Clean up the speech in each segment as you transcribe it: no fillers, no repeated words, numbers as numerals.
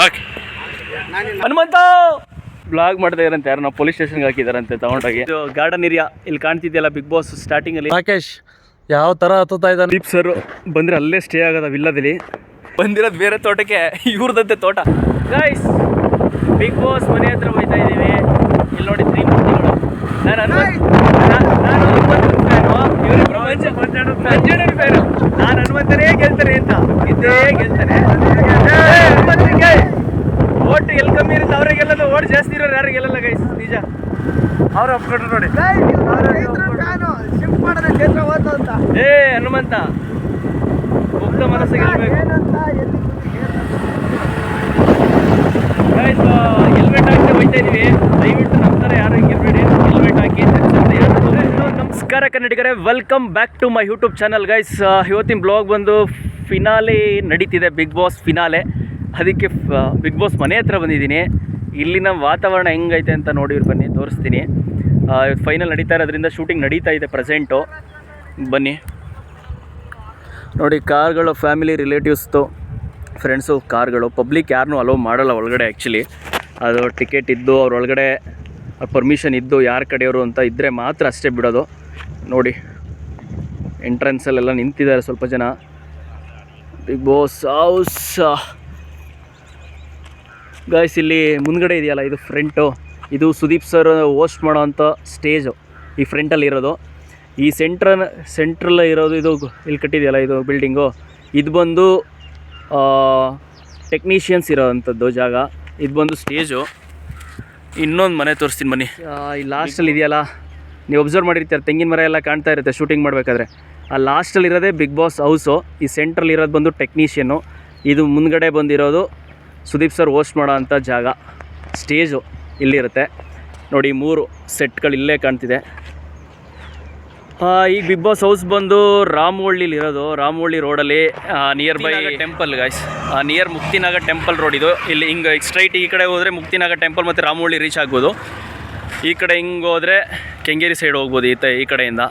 Okay Hanumantha blog ಮಾಡ್ತಾ ಇದಾರಂತೆ ಯಾರು ನಾವು ಪೊಲೀಸ್ ಸ್ಟೇಷನ್ಗೆ ಹಾಕಿದಾರಂತೆ ತಗೊಂಡೋಗಿ. ಇದು ಗಾರ್ಡನ್ ಏರಿಯಾ ಇಲ್ಲಿ ಕಾಣ್ತಿದೆಯಲ್ಲ ಬಿಗ್ ಬಾಸ್ ಸ್ಟಾರ್ಟಿಂಗ್ ಅಲ್ಲಿ. ರಾಕೇಶ್ ಯಾವ ತರ ಹತ್ತುತ್ತಾ ಇದ್ದಾನೆ. ದೀಪ್ ಸರ್ ಬಂದ್ರೆ ಅಲ್ಲೇ ಸ್ಟೇ ಆಗೋದ ವಿಲ್ಲದಲ್ಲಿ. ಬಂದಿರೋದು ಬೇರೆ ತೋಟಕ್ಕೆ, ಇವ್ರದಂತೆ ತೋಟ. ಗೈಸ್ ಬಿಗ್ ಬಾಸ್ ಮನೆ ಹತ್ರ ಹೋಗ್ತಾ ಇದ್ದೀವಿ. ಇಲ್ಲಿ ನೋಡಿ ತ್ರಿಮೂರ್ತಿಗಳು. ನಾನು ಇವರಿಬ್ರು ಮಂಜಣ್ಣನ ಫ್ಯಾನು. ನಾನು ಹನುಮಂತನೇ ಗೆಲ್ತಾರೆ ಅಂತ ಇದ್ದೇ ಗೆಲ್ತಾರೆ. ಓಟ್ ಎಲ್ಲಿ ಕಮ್ಮಿ ಇರುತ್ತೆ ಅವ್ರಿಗೆ ಗೆಲ್ಲೋದು, ಓಟ್ ಜಾಸ್ತಿ ಇರೋರು ಯಾರು ಗೆಲ್ಲಲ್ಲ ಗೈಸ್. ನಿಜ ಅವ್ರು ಒಪ್ಕೊಂಡ್ರು ನೋಡಿ. ಏ ಹನುಮಂತ ಮುಕ್ತ ಮನಸ್ಸು ಗೆಲ್ಬೇಕು. ಗೈಸ್ ಹೆಲ್ಮೆಟ್ ಹಾಕಿ ಹೋಗ್ತಾ ಇದೀವಿ. ದಯವಿಟ್ಟು ನಮ್ಮ ಥರ ಯಾರು ಗೆಲ್ಬೇಡಿ, ಹೆಲ್ಮೆಟ್ ಹಾಕಿ. ನಮಸ್ಕಾರ ಕನ್ನಡಿಗರೇ, welcome back to my YouTube channel guys. ಇವತ್ತಿನ ಬ್ಲಾಗ್ ಬಂದು ಫಿನಾಲೆ ನಡೀತಿದೆ, ಬಿಗ್ ಬಾಸ್ ಫಿನಾಲೆ. ಅದಕ್ಕೆ ಬಿಗ್ ಬಾಸ್ ಮನೆ ಹತ್ರ ಬಂದಿದ್ದೀನಿ. ಇಲ್ಲಿನ ವಾತಾವರಣ ಹೆಂಗೈತೆ ಅಂತ ನೋಡಿವ್ರು, ಬನ್ನಿ ತೋರಿಸ್ತೀನಿ. ಇವತ್ತು ಫೈನಲ್ ನಡೀತಾ ಇರೋದ್ರಿಂದ ಶೂಟಿಂಗ್ ನಡೀತಾ ಇದೆ ಪ್ರೆಸೆಂಟು. ಬನ್ನಿ ನೋಡಿ, ಕಾರ್ಗಳು, ಫ್ಯಾಮಿಲಿ, ರಿಲೇಟಿವ್ಸ್ದು, ಫ್ರೆಂಡ್ಸು ಕಾರ್ಗಳು. ಪಬ್ಲಿಕ್ ಯಾರನ್ನೂ ಅಲೋ ಮಾಡಲ್ಲ ಒಳಗಡೆ. ಆ್ಯಕ್ಚುಲಿ ಅದು ಟಿಕೆಟ್ ಇದ್ದು ಅವ್ರ ಒಳಗಡೆ ಪರ್ಮಿಷನ್ ಇದ್ದು ಯಾರ ಕಡೆಯವರು ಅಂತ ಇದ್ದರೆ ಮಾತ್ರ ಅಷ್ಟೇ ಬಿಡೋದು. ನೋಡಿ ಎಂಟ್ರೆನ್ಸಲ್ಲೆಲ್ಲ ನಿಂತಿದ್ದಾರೆ ಸ್ವಲ್ಪ ಜನ. ಬಿಗ್ ಬಾಸ್ ಹೌಸ್ ಗಾಯ್ಸ್ ಇಲ್ಲಿ ಮುಂದ್ಗಡೆ ಇದೆಯಲ್ಲ, ಇದು ಫ್ರಂಟು. ಇದು ಸುದೀಪ್ ಸರ್ ಹೋಸ್ಟ್ ಮಾಡೋವಂಥ ಸ್ಟೇಜು ಈ ಫ್ರಂಟಲ್ಲಿ ಇರೋದು. ಈ ಸೆಂಟ್ರಲ್ ಇರೋದು ಇದು ಇಲ್ಲಿ ಕಟ್ಟಿದೆಯಲ್ಲ, ಇದು ಬಿಲ್ಡಿಂಗು. ಇದು ಬಂದು ಟೆಕ್ನಿಷಿಯನ್ಸ್ ಇರೋವಂಥದ್ದು ಜಾಗ. ಇದು ಬಂದು ಸ್ಟೇಜು. ಇನ್ನೊಂದು ಮನೆ ತೋರಿಸ್ತೀನಿ ಬನ್ನಿ. ಈ ಲಾಸ್ಟಲ್ಲಿ ಇದೆಯಲ್ಲ, ನೀವು ಒಬ್ಸರ್ವ್ ಮಾಡಿರ್ತೀರ, ತೆಂಗಿನ ಮರ ಎಲ್ಲ ಕಾಣ್ತಾ ಇರುತ್ತೆ ಶೂಟಿಂಗ್ ಮಾಡಬೇಕಾದ್ರೆ. ಆ ಲಾಸ್ಟಲ್ಲಿ ಇರೋದೇ ಬಿಗ್ ಬಾಸ್ ಹೌಸು. ಈ ಸೆಂಟ್ರಲ್ಲಿ ಇರೋದು ಬಂದು ಟೆಕ್ನಿಷಿಯನ್ನು. ಇದು ಮುಂದ್ಗಡೆ ಬಂದಿರೋದು ಸುದೀಪ್ ಸರ್ ಹೋಸ್ಟ್ ಮಾಡೋ ಅಂಥ ಜಾಗ. ಸ್ಟೇಜು ಇಲ್ಲಿರುತ್ತೆ ನೋಡಿ. 3 ಸೆಟ್ಗಳು ಇಲ್ಲೇ ಕಾಣ್ತಿದೆ. ಈಗ ಬಿಗ್ ಬಾಸ್ ಹೌಸ್ ಬಂದು ರಾಮವಳ್ಳಿಲಿರೋದು, ರಾಮವಳ್ಳಿ ರೋಡಲ್ಲಿ near by temple guys. Near Muktinaga temple road ಇದು. ಇಲ್ಲಿ ಹಿಂಗೆ ಸ್ಟ್ರೈಟ್ ಈ ಕಡೆ ಹೋದರೆ ಮುಕ್ತಿನಾಗ ಟೆಂಪಲ್ ಮತ್ತು ರಾಮವಳ್ಳಿ ರೀಚ್ ಆಗ್ಬೋದು. ಈ ಕಡೆ ಹಿಂಗೆ ಹೋದರೆ ಕೆಂಗೇರಿ ಸೈಡ್ ಹೋಗ್ಬೋದು ಈ ಕಡೆಯಿಂದ.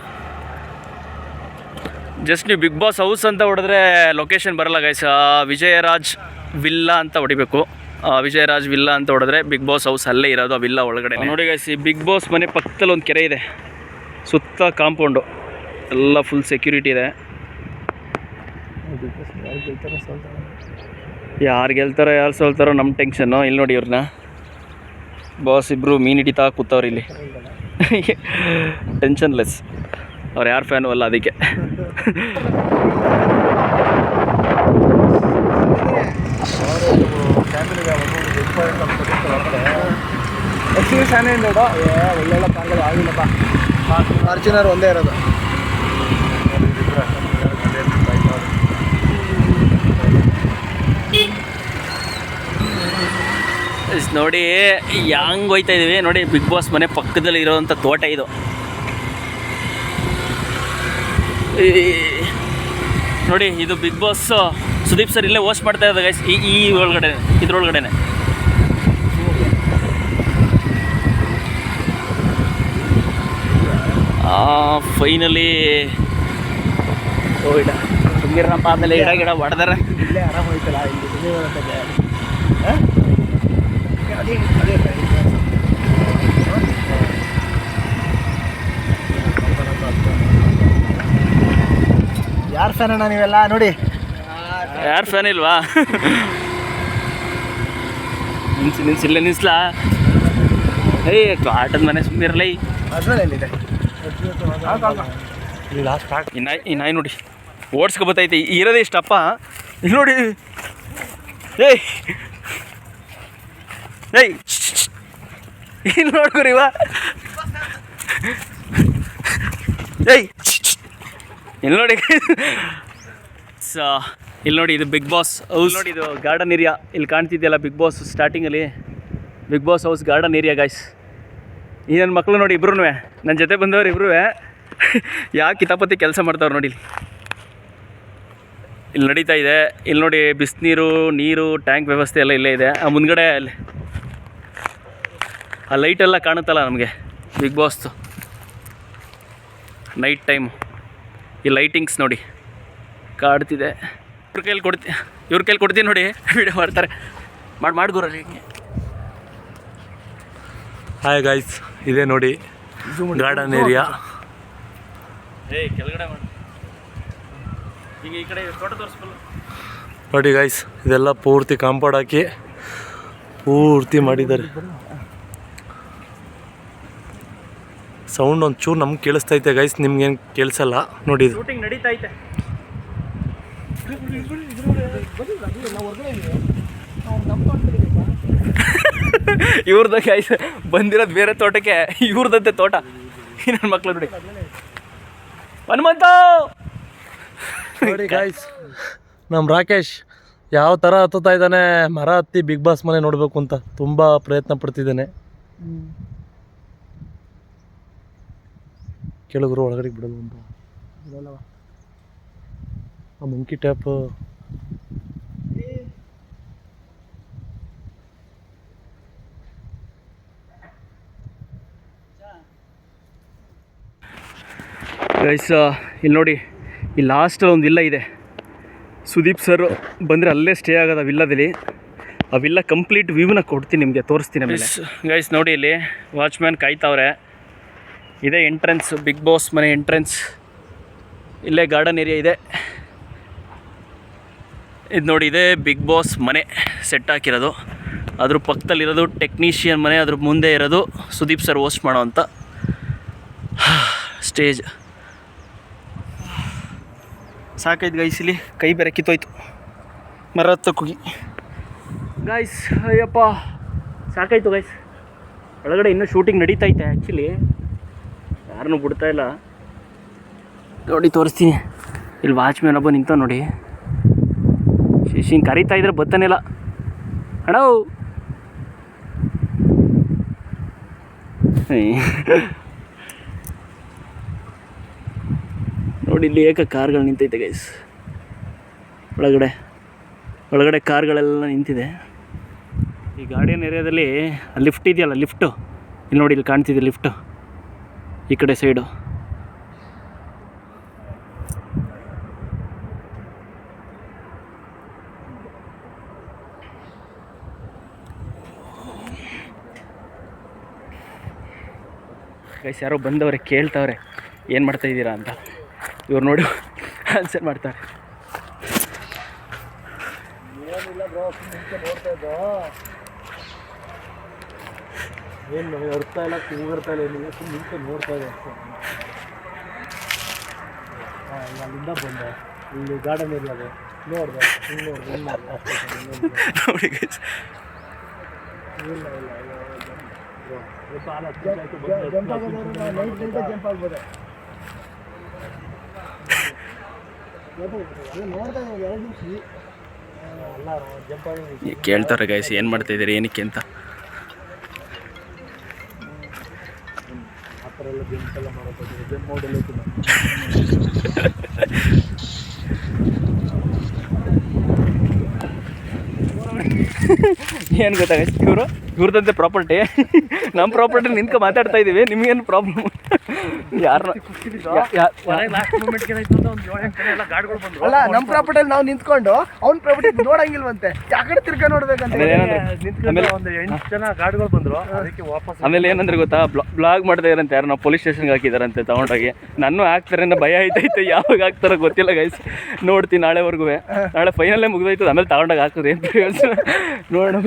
ಜಸ್ಟ್ ನೀವು ಬಿಗ್ ಬಾಸ್ ಹೌಸ್ ಅಂತ ಹೊಡೆದ್ರೆ ಲೊಕೇಶನ್ ಬರಲ್ಲ ಗೈಸ್. ವಿಜಯರಾಜ್ ವಿಲ್ಲಾ ಅಂತ ಹೊಡಿಬೇಕು. ವಿಜಯರಾಜ್ ವಿಲ್ಲಾ ಅಂತ ಹೊಡೆದ್ರೆ ಬಿಗ್ ಬಾಸ್ ಹೌಸ್ ಅಲ್ಲೇ ಇರೋದು, ಆ ವಿಲ್ಲಾ ಒಳಗಡೆ. ನೋಡಿ ಗೈಸ್, ಈ ಬಿಗ್ ಬಾಸ್ ಮನೆ ಪಕ್ಕದಲ್ಲಿ ಒಂದು ಕೆರೆ ಇದೆ, ಸುತ್ತ ಕಾಂಪೌಂಡು ಎಲ್ಲ ಫುಲ್ ಸೆಕ್ಯೂರಿಟಿ ಇದೆ. ಯಾರು ಗೆಲ್ತಾರೋ ಯಾರು ಸೋಲ್ತಾರೋ ನಮ್ಮ ಟೆನ್ಷನ್ನು. ಇಲ್ಲಿ ನೋಡಿ ಇವ್ರನ್ನ ಬಾಸ್ ಇಬ್ಬರು ಮೀನು ಹಿಡಿತಾ ಕೂತವ್ರು ಇಲ್ಲಿ. ಟೆನ್ಷನ್ಲೆಸ್, ಅವ್ರು ಯಾರು ಫ್ಯಾನು ಅಲ್ಲ ಅದಕ್ಕೆ. ಒಳ್ಳೆಲ್ಲ ಕಾರ್ಗಳು ಆಗಿಲ್ಲಪ್ಪ, ಫಾರ್ಚುನರ್ ಒಂದೇ ಇರೋದು. ನೋಡಿ ಹೆಂಗೆ ಹೋಯ್ತಾ ಇದೀವಿ ನೋಡಿ. ಬಿಗ್ ಬಾಸ್ ಮನೆ ಪಕ್ಕದಲ್ಲಿ ಇರೋವಂಥ ತೋಟ ಇದು. ನೋಡಿ ಇದು ಬಿಗ್ ಬಾಸ್ ಸುದೀಪ್ ಸರ್ ಇಲ್ಲೇ ಹೋಸ್ಟ್ ಮಾಡ್ತಾ ಇರೋದು ಗೈಸ್. ಈ ಒಳಗಡೆ ಇದ್ರೊಳಗಡೆನೆ. ಫೈನಲಿ ಓ ಇಡ ಸುಮ್ಮನಿರಪ್ಪ, ಆಮೇಲೆ ಗಿಡ ಹೊಡೆದಾರೆ. ಇಲ್ಲೇ ಆರಾಮ ಹೋಯ್ತಲ್ಲ ಯಾರು ಫ್ಯಾನ್ ಅಣ್ಣ ನೀವೆಲ್ಲ? ನೋಡಿ ಯಾರು ಫ್ಯಾನ್ ಇಲ್ವಾ? ನಿನ್ಸಿಲ್ಲ ನಿನ್ಸ್ಲಾ? ಏಯ್ ಆಟದ ಮನೆ ಸುಮ್ಮನಿರಲ್ಲ. ಈ ನಾಯಿ ನೋಡಿ ಓಡಿಸ್ಕೊಬತ್ತೈತೆ. ಇರೋದೇ ಇಷ್ಟಪ್ಪ. ಇಲ್ಲಿ ನೋಡಿ, ಏಯ್ ಏಯ್ ಇಲ್ಲಿ ನೋಡ್ಕೊರಿವ. ಏಯ್ ಇಲ್ಲಿ ನೋಡಿ. ಇಲ್ಲಿ ನೋಡಿ, ಇದು ಬಿಗ್ ಬಾಸ್ ಹೌಸ್ ನೋಡಿ. ಇದು ಗಾರ್ಡನ್ ಏರಿಯಾ ಇಲ್ಲಿ ಕಾಣ್ತಿದೆಯಲ್ಲ, ಬಿಗ್ ಬಾಸ್ ಸ್ಟಾರ್ಟಿಂಗಲ್ಲಿ Bigg Boss house garden area guys. ಈ ನನ್ನ ಮಕ್ಕಳು ನೋಡಿ ಇಬ್ರು, ನನ್ನ ಜೊತೆ ಬಂದವ್ರು ಇಬ್ರು ಯಾಕೆ ಕಿತಾಪತಿ ಕೆಲಸ ಮಾಡ್ತಾವ್ರು ನೋಡಿ. ಇಲ್ಲಿ ನಡೀತಾ ಇದೆ. ಇಲ್ಲಿ ನೋಡಿ ಬಿಸಿನೀರು, ನೀರು, ಟ್ಯಾಂಕ್ ವ್ಯವಸ್ಥೆ ಎಲ್ಲ ಇಲ್ಲೇ ಇದೆ. ಆ ಮುಂದ್ಗಡೆ ಅಲ್ಲಿ ಆ ಲೈಟೆಲ್ಲ ಕಾಣುತ್ತಲ್ಲ ನಮಗೆ ಬಿಗ್ ಬಾಸ್ದು ನೈಟ್ ಟೈಮು. ಈ ಲೈಟಿಂಗ್ಸ್ ನೋಡಿ ಕಾಡ್ತಿದೆ. ಇವ್ರ ಕೈಲಿ ಕೊಡ್ತೀನಿ ನೋಡಿ, ವಿಡಿಯೋ ಮಾಡ್ತಾರೆ. ಮಾಡಿ ಗುರಲ್ಲಿ. ಹಾಯ್ ಗೈಸ್, ಇದೆ ನೋಡಿ ಗಾರ್ಡನ್ ಏರಿಯಾ. ಕೆಳಗಡೆ ಮಾಡಿ ಈಗ ಈ ಕಡೆ ತೋಟ ತೋರಿಸ್ಬಲ್ಲ. ನೋಡಿ ಗೈಸ್, ಇದೆಲ್ಲ ಪೂರ್ತಿ ಕಾಂಪೌಂಡ್ ಹಾಕಿ ಪೂರ್ತಿ ಮಾಡಿದ್ದಾರೆ. ಸೌಂಡ್ ಒಂಚೂರು ನಮ್ಗೆ ಕೇಳಿಸ್ತೈತೆ ಗೈಸ್, ನಿಮ್ಗೇನು ಕೇಳಿಸಲ್ಲ ನೋಡಿ. ಇದು ಶೂಟಿಂಗ್ ನಡೀತಾ ಐತೆ. ಇವ್ರದ್ದು ಗೈಸ್ ಬಂದಿರೋದು ಬೇರೆ ತೋಟಕ್ಕೆ, ಇವ್ರದಂತೆ ತೋಟ. ನನ್ನ ಮಕ್ಳು ನೋಡಿ ಹನುಮಂತ. ನೋಡಿ ಗೈಸ್, ನಮ್ಮ ರಾಕೇಶ್ ಯಾವ ಥರ ಹತ್ತುತ್ತಾ ಇದ್ದಾನೆ. ಮರ ಹತ್ತಿ ಬಿಗ್ ಬಾಸ್ ಮನೆ ನೋಡಬೇಕು ಅಂತ ತುಂಬ ಪ್ರಯತ್ನ ಪಡ್ತಿದ್ದಾನೆ. ಕೆಳಗರು ಒಳಗಡೆ ಬಿಡೋದು ಅಂತ ಆ ಮಂಕಿ ಟ್ಯಾಪ್. ಗೈಸ್ ಇಲ್ಲಿ ನೋಡಿ, ಈ ಲಾಸ್ಟಲ್ಲಿ ಒಂದು ವಿಲ್ಲ ಇದೆ. ಸುದೀಪ್ ಸರ್ ಬಂದರೆ ಅಲ್ಲೇ ಸ್ಟೇ ಆಗೋದು ಆ ವಿಲ್ಲದಲ್ಲಿ. ಆ ವಿಲ್ಲ ಕಂಪ್ಲೀಟ್ ವ್ಯೂನ ಕೊಡ್ತೀನಿ ನಿಮಗೆ, ತೋರಿಸ್ತೀನಿ ಆಮೇಲೆ. ಗೈಸ್ ನೋಡಿ, ಇಲ್ಲಿ ವಾಚ್ಮ್ಯಾನ್ ಕಾಯ್ತಾವ್ರೆ. ಇದೇ ಎಂಟ್ರೆನ್ಸ್, ಬಿಗ್ ಬಾಸ್ ಮನೆ ಎಂಟ್ರೆನ್ಸ್. ಇಲ್ಲೇ ಗಾರ್ಡನ್ ಏರಿಯಾ ಇದೆ. ಇದು ನೋಡಿ, ಇದೇ ಬಿಗ್ ಬಾಸ್ ಮನೆ ಸೆಟ್ ಹಾಕಿರೋದು. ಅದ್ರ ಪಕ್ಕದಲ್ಲಿರೋದು ಟೆಕ್ನಿಷಿಯನ್ ಮನೆ, ಅದ್ರ ಮುಂದೆ ಇರೋದು ಸುದೀಪ್ ಸರ್ ಹೋಸ್ಟ್ ಮಾಡೋ ಅಂತ ಸ್ಟೇಜ್. ಸಾಕೈದು ಗೈಸ್, ಇಲ್ಲಿ ಕೈ ಬೇರೆ ಕಿತ್ತೋಯ್ತು ಮರ ಹತ್ತಕ್ಕೋಗಿ. ಗಾಯ್ಸ್ ಅಯ್ಯಪ್ಪ ಸಾಕಾಯ್ತು ಗೈಸ್. ಒಳಗಡೆ ಇನ್ನೂ ಶೂಟಿಂಗ್ ನಡೀತೈತೆ. ಆ್ಯಕ್ಚುಲಿ ಯಾರನ್ನೂ ಬಿಡ್ತಾಯಿಲ್ಲ. ನೋಡಿ ತೋರಿಸ್ತೀನಿ. ಇಲ್ಲಿ ವಾಚ್ಮ್ಯಾನ್ ಒಬ್ಬ ನಿಂತ ನೋಡಿ, ಹಿಂಗೆ ಕರೀತಾ ಇದ್ರೆ ಬತ್ತಾನಿಲ್ಲ. ಅಣ್ಣ ನೋಡಿ, ಇಲ್ಲಿ ಏಕ ಕಾರ್ಗಳು ನಿಂತೈತೆ ಗೈಸ್. ಒಳಗಡೆ ಕಾರ್ಗಳೆಲ್ಲ ನಿಂತಿದೆ. ಈ ಗಾರ್ಡನ್ ಏರಿಯಾದಲ್ಲಿ ಲಿಫ್ಟ್ ಇದೆಯಲ್ಲ, ಲಿಫ್ಟು ಇಲ್ಲಿ ನೋಡಿ, ಇಲ್ಲಿ ಕಾಣ್ತಿದೆ ಲಿಫ್ಟು ಈ ಕಡೆ ಸೈಡು. ಗೈಸ್ ಯಾರೋ ಬಂದವ್ರೆ, ಕೇಳ್ತಾವ್ರೆ ಏನು ಮಾಡ್ತಾಯಿದ್ದೀರಾ ಅಂತ. ಇವ್ರು ನೋಡಿ ಆನ್ಸರ್ ಮಾಡ್ತಾರೆ. ಏನು ಅರ್ಥ ಇಲ್ಲ, ಕೂಗಿರ್ತಾ ಇಲ್ಲ, ಏನಿಲ್ಲ, ನಿಂತು ನೋಡ್ತಾ ಇದೆ ಅಷ್ಟೇ. ಅಲ್ಲಿಂದ ಬಂದೆ, ಇಲ್ಲಿ ಗಾರ್ಡನ್ ಏರಿಯಾ ಅದು ನೋಡಿದೆ, ಹಿಂಗೆ ನೋಡಿದೆ, ಹಿಂಗೆ ಮಾಡಿದೆ ಅಷ್ಟೇ. ನೋಡಿ ಗೈಸ್, ಕೇಳ್ತಾರೆ ಗೈಸ್ ಏನು ಮಾಡ್ತಾಯಿದ್ದೀರಿ ಏನಕ್ಕೆ ಅಂತ. ಆ ಥರ ಎಲ್ಲ ಜಂಪ್ ಎಲ್ಲ ಮಾಡೋದು, ಜಂಪ್ ಮಾಡಲ್ಲ. ಏನು ಗೊತ್ತಾಗೈತೆ, ಇವ್ರದಂತೆ ಪ್ರಾಪರ್ಟಿ, ನಮ್ಮ ಪ್ರಾಪರ್ಟಿ ನಿಂತ್ಕೊ ಮಾತಾಡ್ತಾ ಇದ್ದೀವಿ. ನಿಮಗೇನು ಪ್ರಾಬ್ಲಮ್? ಯಾರು ಅಲ್ಲ, ನಮ್ಮ ಪ್ರಾಪರ್ಟಿಯಲ್ಲಿ ನಾವು ನಿಂತ್ಕೊಂಡು ಅವ್ನ ಪ್ರಾಪರ್ಟಿ ನೋಡಂಗಿಲ್ವಂತೆ, ಯಾಕಡೆ ತಿರ್ಗ ನೋಡ್ಬೇಕಂತ. ಗಾಡಿಗಳು ಬಂದ್ರು, ಅದಕ್ಕೆ ವಾಪಸ್. ಆಮೇಲೆ ಏನಂದ್ರೆ ಗೊತ್ತಾ, ಬ್ಲಾಗ್ ಮಾಡ್ತಾ ಇರಂತೆ ಯಾರು, ನಾವು ಪೊಲೀಸ್ ಸ್ಟೇಷನ್ಗೆ ಹಾಕಿದಾರಂತೆ ತಗೊಂಡೋಗಿ. ನಾನು ಹಾಕ್ತಾರೆ ಅನ್ನೋ ಭಯ ಐತೈತೆ, ಯಾವಾಗ ಹಾಕ್ತಾರೋ ಗೊತ್ತಿಲ್ಲ ಗೈಸ್. ನೋಡ್ತೀನಿ ನಾಳೆವರೆಗೂ. ನಾಳೆ ಫೈನಲ್ಲೇ ಮುಗಿದೋಯ್ತದೆ, ಆಮೇಲೆ ತಗೊಂಡೋಗಿ ಹಾಕಿದ್ರೆ ಅಂತ ನೋಡೋಣ.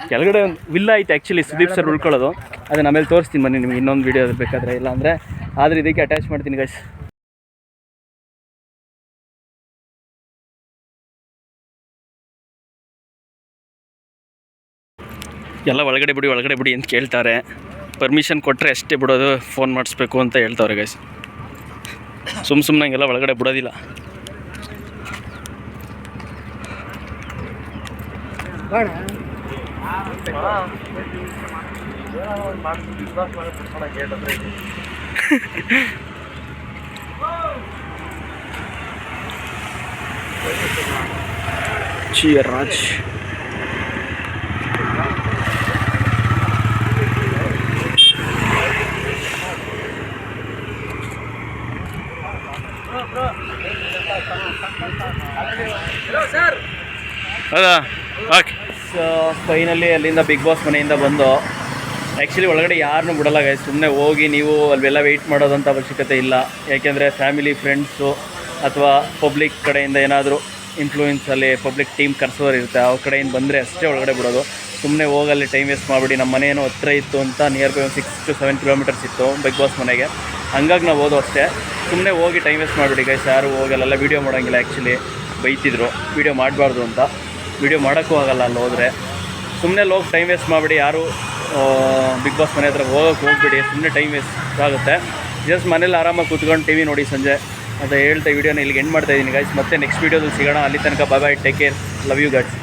ಕೆಳಗಡೆ ಒಂದು ವಿಲ್ಲ ಐತೆ ಆ್ಯಕ್ಚುಲಿ, ಸುದೀಪ್ ಸರ್ ಉಳ್ಕೊಳ್ಳೋದು. ಅದನ್ನ ಆಮೇಲೆ ತೋರಿಸ್ತೀನಿ ಬನ್ನಿ ನಿಮ್ಗೆ, ಇನ್ನೊಂದು ವೀಡಿಯೋ ಬೇಕಾದರೆ. ಇಲ್ಲ ಅಂದರೆ ಆದರೆ ಇದಕ್ಕೆ ಅಟ್ಯಾಚ್ ಮಾಡ್ತೀನಿ ಗೈಸ್. ಎಲ್ಲ ಒಳಗಡೆ ಬಿಡಿ ಅಂತ ಕೇಳ್ತಾರೆ. ಪರ್ಮಿಷನ್ ಕೊಟ್ಟರೆ ಅಷ್ಟೇ ಬಿಡೋದು, ಫೋನ್ ಮಾಡಿಸ್ಬೇಕು ಅಂತ ಹೇಳ್ತಾವ್ರೆ ಗೈಸ್. ಸುಮ್ಮನೆ ಹಂಗೆಲ್ಲ ಒಳಗಡೆ ಬಿಡೋದಿಲ್ಲ. Cheer Raj. ಹೌದಾ ಓಕೆ. ಸೊ ಫೈನಲಿ ಅಲ್ಲಿಂದ ಬಿಗ್ ಬಾಸ್ ಮನೆಯಿಂದ ಬಂದು ಆ್ಯಕ್ಚುಲಿ ಒಳಗಡೆ ಯಾರನ್ನೂ ಬಿಡಲ್ಲ ಗೈಸ್. ಸುಮ್ಮನೆ ಹೋಗಿ ನೀವು ಅಲ್ಲೆಲ್ಲ ವೆಯ್ಟ್ ಮಾಡೋದಂಥ ಅವಶ್ಯಕತೆ ಇಲ್ಲ. ಯಾಕೆಂದರೆ ಫ್ಯಾಮಿಲಿ ಫ್ರೆಂಡ್ಸು ಅಥವಾ ಪಬ್ಲಿಕ್ ಕಡೆಯಿಂದ ಏನಾದರೂ ಇನ್ಫ್ಲೂಯೆನ್ಸಲ್ಲಿ ಪಬ್ಲಿಕ್ ಟೀಮ್ ಕರ್ಸೋರು ಇರುತ್ತೆ, ಅವ್ರ ಕಡೆಯಿಂದ ಬಂದರೆ ಅಷ್ಟೇ ಒಳಗಡೆ ಬಿಡೋದು. ಸುಮ್ಮನೆ ಹೋಗಲ್ಲಿ ಟೈಮ್ ವೇಸ್ಟ್ ಮಾಡಿಬಿಡಿ. ನಮ್ಮ ಮನೆ ಏನೋ ಹತ್ರ ಇತ್ತು ಅಂತ ನಿಯರ್ ಬೈ ಒಂದು 6 to 7 ಕಿಲೋಮೀಟರ್ಸ್ ಇತ್ತು ಬಿಗ್ ಬಾಸ್ ಮನೆಗೆ. ಹಂಗಾಗಿ ನಾವು ಹೋದೋ ಅಷ್ಟೇ. ಸುಮ್ಮನೆ ಹೋಗಿ ಟೈಮ್ ವೇಸ್ಟ್ ಮಾಡಿಬಿಡಿ ಗೈಸ್. ಯಾರು ಹೋಗಲ್ಲ, ವೀಡಿಯೋ ಮಾಡೋಂಗಿಲ್ಲ. ಆ್ಯಕ್ಚುಲಿ ಬೈತಿದ್ರು ವೀಡಿಯೋ ಮಾಡಬಾರ್ದು ಅಂತ. ವೀಡಿಯೋ ಮಾಡೋಕ್ಕೂ ಆಗಲ್ಲ ಅಲ್ಲಿ ಹೋದರೆ. ಸುಮ್ಮನೆ ಹೋಗಿ ಟೈಮ್ ವೇಸ್ಟ್ ಮಾಡಿಬಿಡಿ. ಯಾರು ಬಿಗ್ ಬಾಸ್ ಮನೆ ಹತ್ರ ಹೋಗ್ಬಿಡಿ. ಸುಮ್ಮನೆ ಟೈಮ್ ವೇಸ್ಟ್ ಆಗುತ್ತೆ. ಜಸ್ಟ್ ಮನೇಲಿ ಆರಾಮಾಗಿ ಕೂತ್ಕೊಂಡು ಟಿ ವಿ ನೋಡಿ ಸಂಜೆ ಅಂತ ಹೇಳ್ತಾ ವೀಡಿಯೋನ ಇಲ್ಲಿಗೆ ಎಂಡ್ ಮಾಡ್ತಾಯಿದ್ದೀನಿ ಗೈಸ್. ಮತ್ತೆ ನೆಕ್ಸ್ಟ್ ವೀಡಿಯೋದಲ್ಲಿ ಸಿಗೋಣ. ಅಲ್ಲಿ ತನಕ bye bye, take care, love you guys.